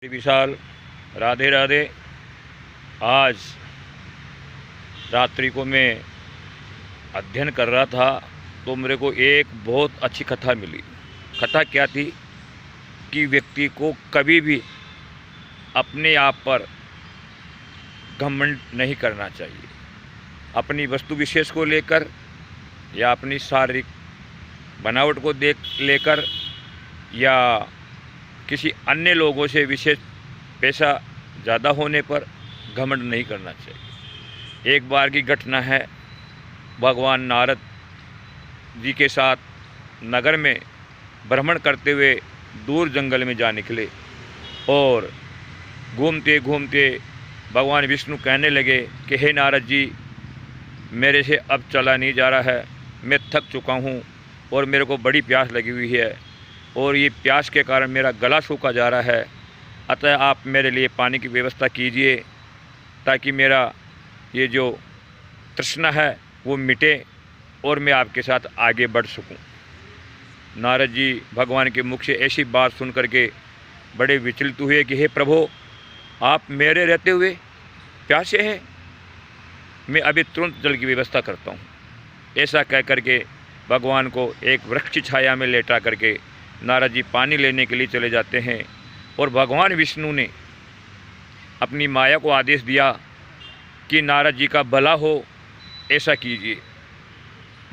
विशाल, राधे राधे। आज रात्रि को मैं अध्ययन कर रहा था तो मेरे को एक बहुत अच्छी कथा मिली। कथा क्या थी कि व्यक्ति को कभी भी अपने आप पर घमंड नहीं करना चाहिए। अपनी वस्तु विशेष को लेकर या अपनी शारीरिक बनावट को लेकर या किसी अन्य लोगों से विशेष पैसा ज़्यादा होने पर घमंड नहीं करना चाहिए। एक बार की घटना है, भगवान नारद जी के साथ नगर में भ्रमण करते हुए दूर जंगल में जा निकले और घूमते घूमते भगवान विष्णु कहने लगे कि हे नारद जी, मेरे से अब चला नहीं जा रहा है, मैं थक चुका हूँ और मेरे को बड़ी प्यास लगी हुई है और ये प्यास के कारण मेरा गला सूखा जा रहा है। अतः आप मेरे लिए पानी की व्यवस्था कीजिए ताकि मेरा ये जो तृष्णा है वो मिटे और मैं आपके साथ आगे बढ़ सकूं। नारद जी भगवान के मुख से ऐसी बात सुन करके बड़े विचलित हुए कि हे प्रभु, आप मेरे रहते हुए प्यासे हैं, मैं अभी तुरंत जल की व्यवस्था करता हूँ। ऐसा कह करके भगवान को एक वृक्ष की छाया में लेटा करके नारद जी पानी लेने के लिए चले जाते हैं और भगवान विष्णु ने अपनी माया को आदेश दिया कि नारद जी का भला हो, ऐसा कीजिए।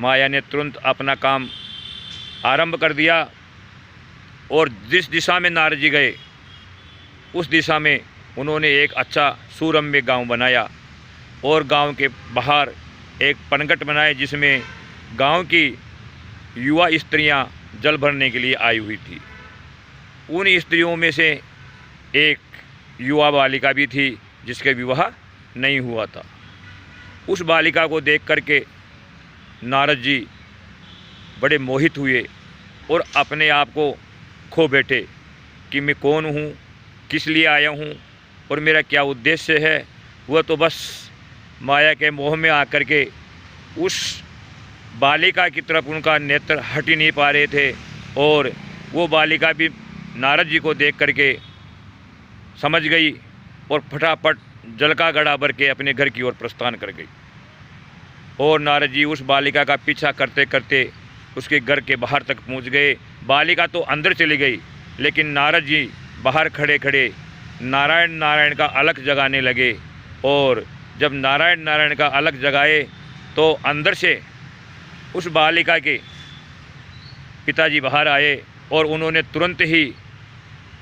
माया ने तुरंत अपना काम आरंभ कर दिया और जिस दिशा में नारद जी गए उस दिशा में उन्होंने एक अच्छा सुरम्य गांव बनाया और गांव के बाहर एक पनघट बनाए जिसमें गांव की युवा स्त्रियां जल भरने के लिए आई हुई थी। उन स्त्रियों में से एक युवा बालिका भी थी जिसका विवाह नहीं हुआ था। उस बालिका को देख करके नारद जी बड़े मोहित हुए और अपने आप को खो बैठे कि मैं कौन हूँ, किस लिए आया हूँ और मेरा क्या उद्देश्य है। वह तो बस माया के मोह में आकर के उस बालिका की तरफ उनका नेत्र हट ही नहीं पा रहे थे और वो बालिका भी नारद जी को देख करके समझ गई और फटाफट जल का घड़ा भर के अपने घर की ओर प्रस्थान कर गई। और नारद जी उस बालिका का पीछा करते करते उसके घर के बाहर तक पहुंच गए। बालिका तो अंदर चली गई लेकिन नारद जी बाहर खड़े खड़े नारायण नारायण का अलख जगाने लगे और जब नारायण नारायण का अलख जगाए तो अंदर से उस बालिका के पिताजी बाहर आए और उन्होंने तुरंत ही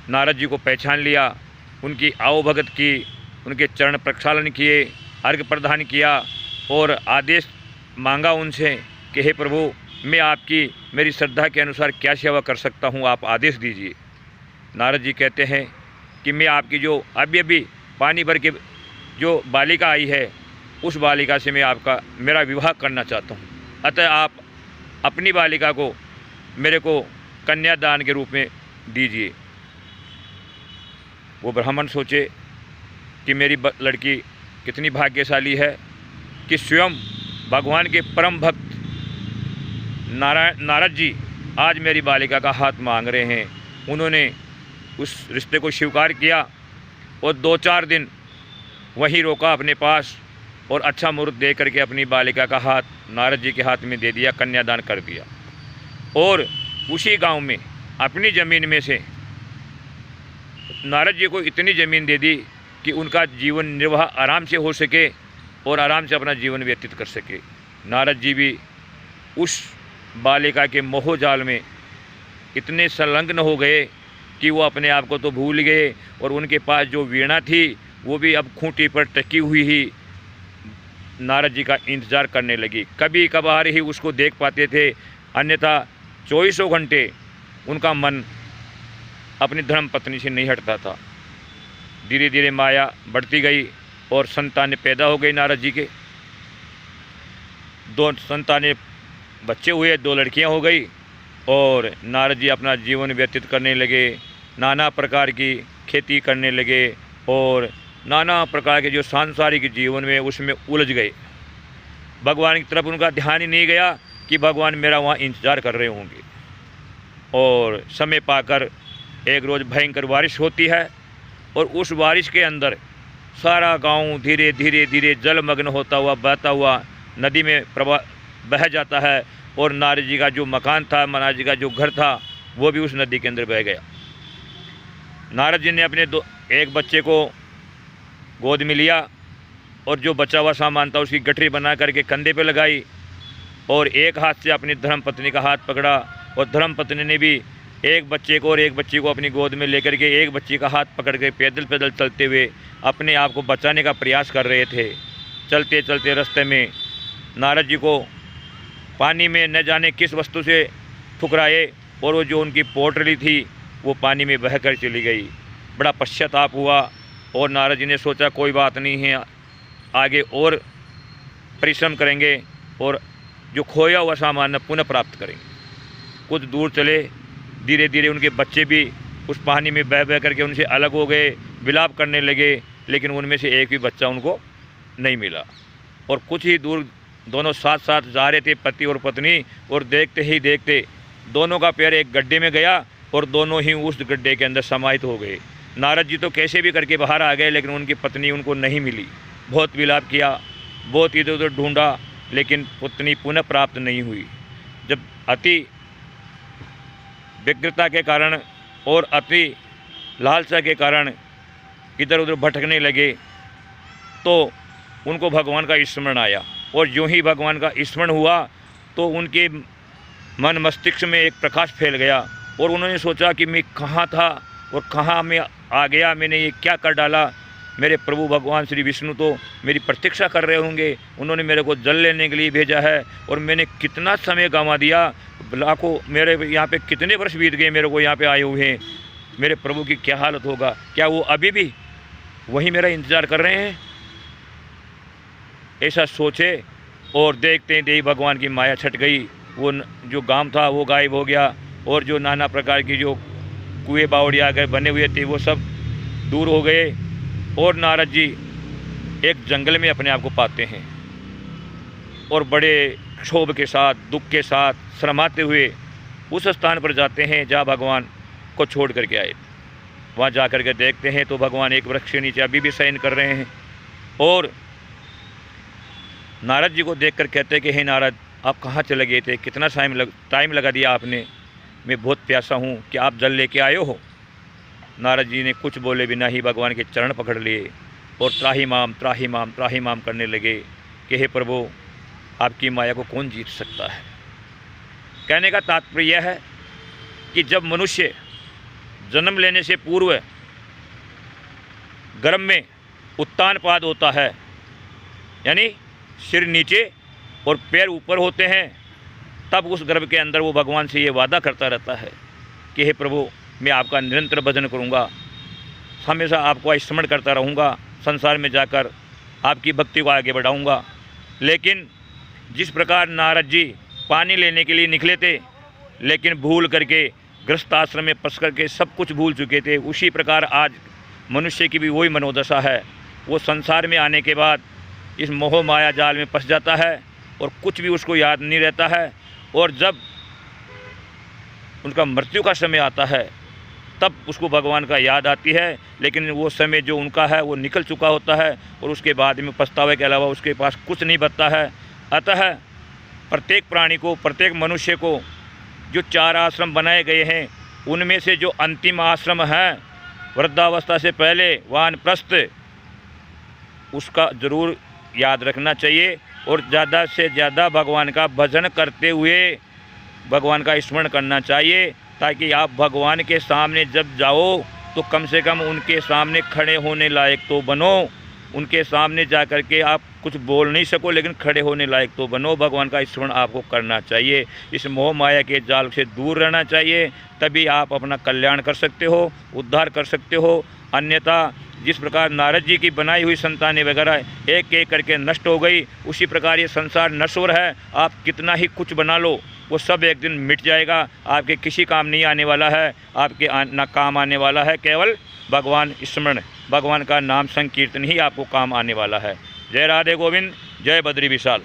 नारद जी को पहचान लिया, उनकी आवभगत की, उनके चरण प्रक्षालन किए, अर्घ्य प्रदान किया और आदेश मांगा उनसे कि हे प्रभु, मैं आपकी मेरी श्रद्धा के अनुसार क्या सेवा कर सकता हूँ, आप आदेश दीजिए। नारद जी कहते हैं कि मैं आपकी जो अभी पानी भर के जो बालिका आई है उस बालिका से मैं मेरा विवाह करना चाहता हूँ, अतः आप अपनी बालिका को मेरे को कन्यादान के रूप में दीजिए। वो ब्राह्मण सोचे कि मेरी लड़की कितनी भाग्यशाली है कि स्वयं भगवान के परम भक्त नारद जी आज मेरी बालिका का हाथ मांग रहे हैं। उन्होंने उस रिश्ते को स्वीकार किया और 2-4 दिन वहीं रोका अपने पास और अच्छा मुहूर्त दे करके अपनी बालिका का हाथ नारद जी के हाथ में दे दिया, कन्यादान कर दिया। और उसी गांव में अपनी ज़मीन में से नारद जी को इतनी ज़मीन दे दी कि उनका जीवन निर्वाह आराम से हो सके और आराम से अपना जीवन व्यतीत कर सके। नारद जी भी उस बालिका के मोह जाल में इतने संलग्न हो गए कि वो अपने आप को तो भूल गए और उनके पास जो वीणा थी वो भी अब खूंटी पर टकी हुई ही नारद जी का इंतज़ार करने लगी। कभी कभार ही उसको देख पाते थे, अन्यथा 24 घंटे उनका मन अपनी धर्म पत्नी से नहीं हटता था। धीरे धीरे माया बढ़ती गई और संतानें पैदा हो गई। नारद जी के 2 संतानें बच्चे हुए, 2 लड़कियां हो गई और नारद जी अपना जीवन व्यतीत करने लगे, नाना प्रकार की खेती करने लगे और नाना प्रकार के जो सांसारिक जीवन में उसमें उलझ गए। भगवान की तरफ उनका ध्यान ही नहीं गया कि भगवान मेरा वहाँ इंतज़ार कर रहे होंगे। और समय पाकर एक रोज़ भयंकर बारिश होती है और उस बारिश के अंदर सारा गांव धीरे धीरे धीरे जलमग्न होता हुआ बहता हुआ नदी में बह जाता है। और नारद जी का जो मकान था, महाराज जी का जो घर था, वो भी उस नदी के अंदर बह गया। नारद जी ने अपने एक बच्चे को गोद में लिया और जो बचा हुआ सामान था उसकी गठरी बना करके कंधे पे लगाई और एक हाथ से अपनी धर्मपत्नी का हाथ पकड़ा और धर्मपत्नी ने भी एक बच्चे को और एक बच्ची को अपनी गोद में लेकर के एक बच्ची का हाथ पकड़ के पैदल पैदल चलते हुए अपने आप को बचाने का प्रयास कर रहे थे। चलते चलते रास्ते में नारद जी को पानी में न जाने किस वस्तु से ठुकराए और वो जो उनकी पोटली थी वो पानी में बह कर चली गई। बड़ा पश्चाताप हुआ और नारद जी ने सोचा कोई बात नहीं है, आगे और परिश्रम करेंगे और जो खोया हुआ सामान पुनः प्राप्त करेंगे। कुछ दूर चले, धीरे धीरे उनके बच्चे भी उस पानी में बह बह करके उनसे अलग हो गए, विलाप करने लगे, लेकिन उनमें से एक भी बच्चा उनको नहीं मिला। और कुछ ही दूर दोनों साथ साथ जा रहे थे, पति और पत्नी, और देखते ही देखते दोनों का पैर एक गड्ढे में गया और दोनों ही उस गड्ढे के अंदर समाहित हो गए। नारद जी तो कैसे भी करके बाहर आ गए, लेकिन उनकी पत्नी उनको नहीं मिली। बहुत विलाप किया, बहुत इधर उधर ढूंढा, लेकिन पत्नी पुनः प्राप्त नहीं हुई। जब अति व्यग्रता के कारण और अति लालसा के कारण इधर उधर भटकने लगे तो उनको भगवान का स्मरण आया। और यूँ ही भगवान का स्मरण हुआ तो उनके मन मस्तिष्क में एक प्रकाश फैल गया और उन्होंने सोचा कि मैं कहाँ था और कहाँ मैं आ गया, मैंने ये क्या कर डाला। मेरे प्रभु भगवान श्री विष्णु तो मेरी प्रतीक्षा कर रहे होंगे, उन्होंने मेरे को जल लेने के लिए भेजा है और मैंने कितना समय गंवा दिया, लाखों मेरे यहाँ पे कितने वर्ष बीत गए मेरे को यहाँ पे आए हुए हैं, मेरे प्रभु की क्या हालत होगा, क्या वो अभी भी वही मेरा इंतज़ार कर रहे हैं। ऐसा सोचे और देखते ही भगवान की माया छट गई। वो जो गांव था वो गायब हो गया और जो नाना प्रकार की जो कुएँ बावड़िया अगर बने हुए थे वो सब दूर हो गए और नारद जी एक जंगल में अपने आप को पाते हैं और बड़े क्षोभ के साथ, दुख के साथ, शर्माते हुए उस स्थान पर जाते हैं जहाँ भगवान को छोड़ करके आए। वहाँ जा कर के देखते हैं तो भगवान एक वृक्ष के नीचे अभी भी शयन कर रहे हैं और नारद जी को देखकर कहते हैं कि हे नारद, आप कहाँ चले गए थे, कितना टाइम लगा दिया आपने, मैं बहुत प्यासा हूँ, कि आप जल लेके आए हो। नारद जी ने कुछ बोले बिना ही भगवान के चरण पकड़ लिए और त्राही माम त्राही माम त्राही माम करने लगे कि हे प्रभु, आपकी माया को कौन जीत सकता है। कहने का तात्पर्य यह है कि जब मनुष्य जन्म लेने से पूर्व गर्भ में उत्तानपाद होता है, यानी सिर नीचे और पैर ऊपर होते हैं, तब उस गर्भ के अंदर वो भगवान से ये वादा करता रहता है कि हे प्रभु, मैं आपका निरंतर भजन करूँगा, हमेशा आपको स्मरण करता रहूँगा, संसार में जाकर आपकी भक्ति को आगे बढ़ाऊँगा। लेकिन जिस प्रकार नारद जी पानी लेने के लिए निकले थे, लेकिन भूल करके गृहस्थ आश्रम में फंस करके सब कुछ भूल चुके थे, उसी प्रकार आज मनुष्य की भी वही मनोदशा है। वो संसार में आने के बाद इस मोह माया जाल में फंस जाता है और कुछ भी उसको याद नहीं रहता है, और जब उनका मृत्यु का समय आता है तब उसको भगवान का याद आती है, लेकिन वो समय जो उनका है वो निकल चुका होता है और उसके बाद में पछतावे के अलावा उसके पास कुछ नहीं बचता है। अतः प्रत्येक प्राणी को, प्रत्येक मनुष्य को जो 4 आश्रम बनाए गए हैं, उनमें से जो अंतिम आश्रम है वृद्धावस्था से पहले वानप्रस्थ, उसका ज़रूर याद रखना चाहिए और ज़्यादा से ज़्यादा भगवान का भजन करते हुए भगवान का स्मरण करना चाहिए, ताकि आप भगवान के सामने जब जाओ तो कम से कम उनके सामने खड़े होने लायक तो बनो। उनके सामने जा कर के आप कुछ बोल नहीं सको, लेकिन खड़े होने लायक तो बनो। भगवान का स्मरण आपको करना चाहिए, इस मोह माया के जाल से दूर रहना चाहिए, तभी आप अपना कल्याण कर सकते हो, उद्धार कर सकते हो। अन्यथा जिस प्रकार नारद जी की बनाई हुई संतानें वगैरह एक एक करके नष्ट हो गई, उसी प्रकार ये संसार नश्वर है। आप कितना ही कुछ बना लो, वो सब एक दिन मिट जाएगा, आपके किसी काम नहीं आने वाला है। आपके ना काम आने वाला है केवल भगवान स्मरण, भगवान का नाम संकीर्तन ही आपको काम आने वाला है। जय राधे गोविंद, जय बद्री विशाल।